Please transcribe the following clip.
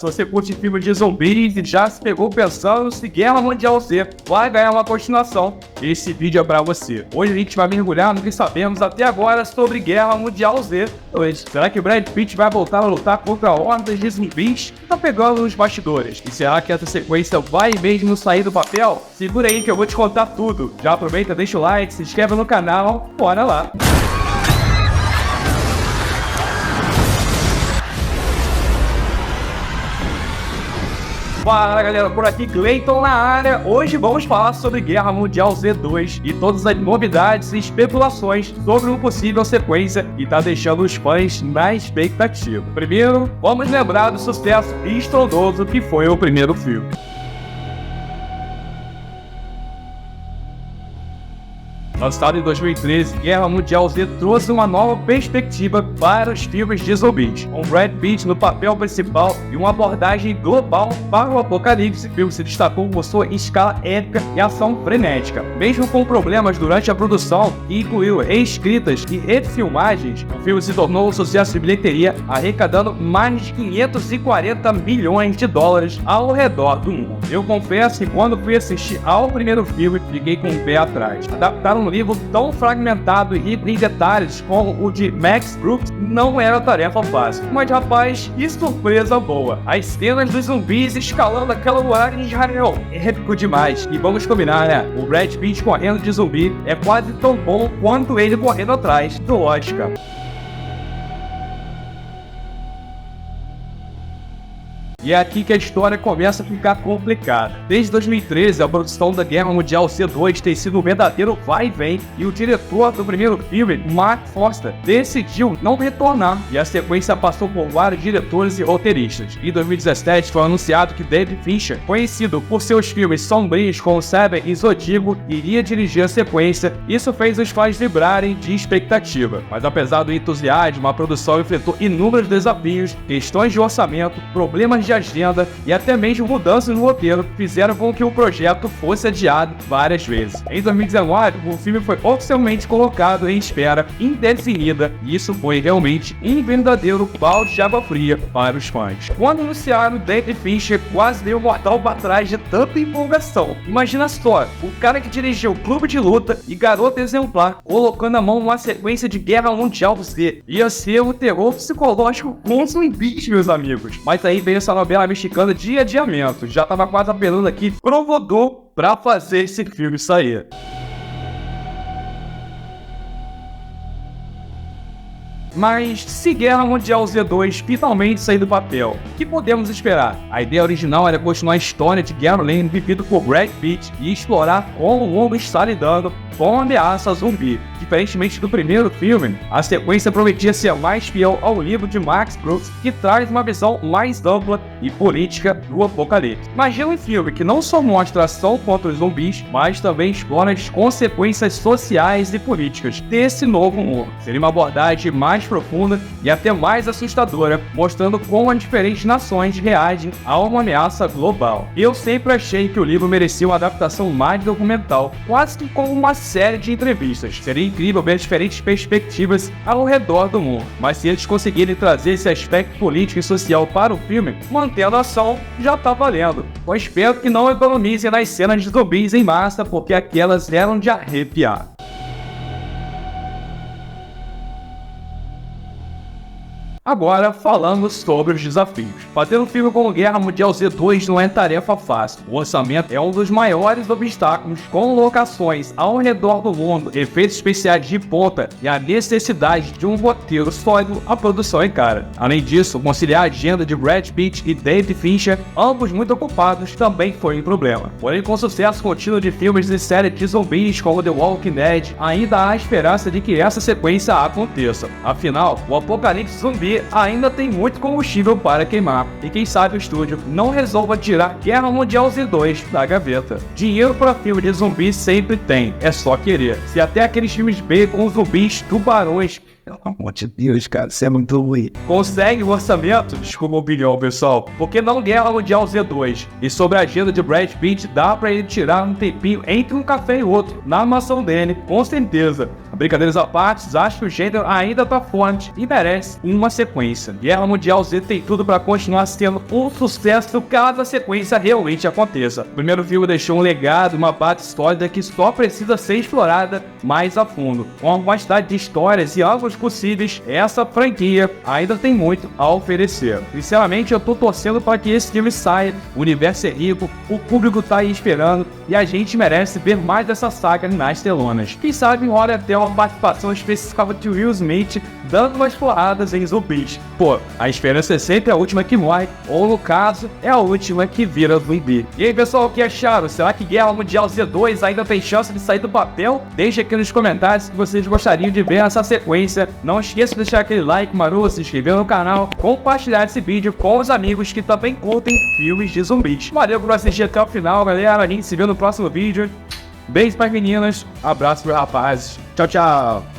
Se você curte filme de zumbis e já se pegou pensando se Guerra Mundial Z vai ganhar uma continuação, esse vídeo é pra você. Hoje a gente vai mergulhar no que sabemos até agora sobre Guerra Mundial Z 2. Será que Brad Pitt vai voltar a lutar contra hordas de zumbis? Tá pegando nos bastidores. E será que essa sequência vai mesmo sair do papel? Segura aí que eu vou te contar tudo. Já aproveita, deixa o like, se inscreve no canal, bora lá! Fala galera, por aqui Clayton na área. Hoje vamos falar sobre Guerra Mundial Z2 e todas as novidades e especulações sobre uma possível sequência que tá deixando os fãs na expectativa. Primeiro, vamos lembrar do sucesso estrondoso que foi o primeiro filme. Lançado em 2013, Guerra Mundial Z trouxe uma nova perspectiva para os filmes de zumbis, com Brad Pitt no papel principal e uma abordagem global para o apocalipse. O filme se destacou por sua escala épica e ação frenética. Mesmo com problemas durante a produção, que incluiu reescritas e refilmagens, o filme se tornou um sucesso de bilheteria, arrecadando mais de 540 milhões de dólares ao redor do mundo. Eu confesso que quando fui assistir ao primeiro filme, fiquei com o pé atrás. Adaptaram um livro tão fragmentado e rico em detalhes como o de Max Brooks não era tarefa fácil. Mas rapaz, que surpresa boa! As cenas dos zumbis escalando aquela muralha em Israel é épico demais. E vamos combinar, né? O Brad Pitt correndo de zumbi é quase tão bom quanto ele correndo atrás do Oscar. E é aqui que a história começa a ficar complicada. Desde 2013, a produção da Guerra Mundial Z2 tem sido um verdadeiro vai e vem, e o diretor do primeiro filme, Mark Forster, decidiu não retornar, e a sequência passou por vários diretores e roteiristas. Em 2017, foi anunciado que David Fincher, conhecido por seus filmes sombrios como Seven e Zodíaco, iria dirigir a sequência. Isso fez os fãs vibrarem de expectativa. Mas apesar do entusiasmo, a produção enfrentou inúmeros desafios, questões de orçamento, problemas de agenda e até mesmo mudanças no roteiro fizeram com que o projeto fosse adiado várias vezes. Em 2019, o filme foi oficialmente colocado em espera indefinida e isso foi realmente um verdadeiro balde de água fria para os fãs. Quando anunciaram, David Fincher quase deu mortal para trás de tanta empolgação. Imagina só, o cara que dirigiu Clube de Luta e Garota Exemplar colocando a mão numa sequência de Guerra Mundial Z. Ia ser um terror psicológico com zumbis, meus amigos. Mas aí veio essa novela mexicana de adiamento. Já tava quase apelando aqui pro Vodô pra fazer esse filme sair. Mas se Guerra Mundial Z2 finalmente sair do papel, o que podemos esperar? A ideia original era continuar a história de Gary Lane vivido por Brad Pitt e explorar como o mundo está lidando com a ameaça zumbi. Diferentemente do primeiro filme, a sequência prometia ser mais fiel ao livro de Max Brooks, que traz uma visão mais ampla e política do apocalipse. Imagina um filme que não só mostra a ação contra os zumbis, mas também explora as consequências sociais e políticas desse novo mundo. Seria uma abordagem mais profunda e até mais assustadora, mostrando como as diferentes nações reagem a uma ameaça global. Eu sempre achei que o livro merecia uma adaptação mais documental, quase que como uma série de entrevistas. Seria incrível ver diferentes perspectivas ao redor do mundo, mas se eles conseguirem trazer esse aspecto político e social para o filme, mantendo a ação, já tá valendo. Eu espero que não economizem nas cenas de zumbis em massa, porque aquelas eram de arrepiar. Agora, falando sobre os desafios. Fazer um filme como Guerra Mundial Z2 não é tarefa fácil. O orçamento é um dos maiores obstáculos, com locações ao redor do mundo, efeitos especiais de ponta e a necessidade de um roteiro sólido, a produção é cara. Além disso, conciliar a agenda de Brad Pitt e David Fincher, ambos muito ocupados, também foi um problema. Porém, com o sucesso contínuo de filmes e séries de zumbis como The Walking Dead, ainda há esperança de que essa sequência aconteça. Afinal, o apocalipse zumbi ainda tem muito combustível para queimar, e quem sabe o estúdio não resolva tirar Guerra Mundial Z2 da gaveta. Dinheiro para filme de zumbi sempre tem, é só querer. Se até aqueles filmes B com zumbis, tubarões Pelo amor de Deus, cara, isso é muito ruim. Consegue o orçamento? Desculpa a opinião, pessoal. Porque não Guerra Mundial Z2. E sobre a agenda de Brad Pitt, dá pra ele tirar um tempinho entre um café e outro, na mansão dele, com certeza. Brincadeiras à parte, acho que o gênero ainda tá forte e merece uma sequência. Guerra Mundial Z tem tudo pra continuar sendo um sucesso caso a sequência realmente aconteça. O primeiro filme deixou um legado, uma base sólida que só precisa ser explorada mais a fundo. Com a quantidade de histórias e ângulos possíveis, essa franquia ainda tem muito a oferecer. Sinceramente, eu tô torcendo para que esse filme saia. O universo é rico, o público tá aí esperando e a gente merece ver mais dessa saga nas telonas. Quem sabe rola até uma participação específica de Will Smith dando umas porradas em zumbis. Pô, a esperança é sempre a última que morre, ou no caso, é a última que vira zumbi. E aí, pessoal, o que acharam? Será que Guerra Mundial Z2 ainda tem chance de sair do papel? Deixe aqui nos comentários se vocês gostariam de ver essa sequência. Não esqueça de deixar aquele like maroto, se inscrever no canal, compartilhar esse vídeo com os amigos que também curtem filmes de zumbis. Valeu por assistir até o final, galera. A gente se vê no próximo vídeo. Beijo para as meninas, abraço para os rapazes. Tchau, tchau.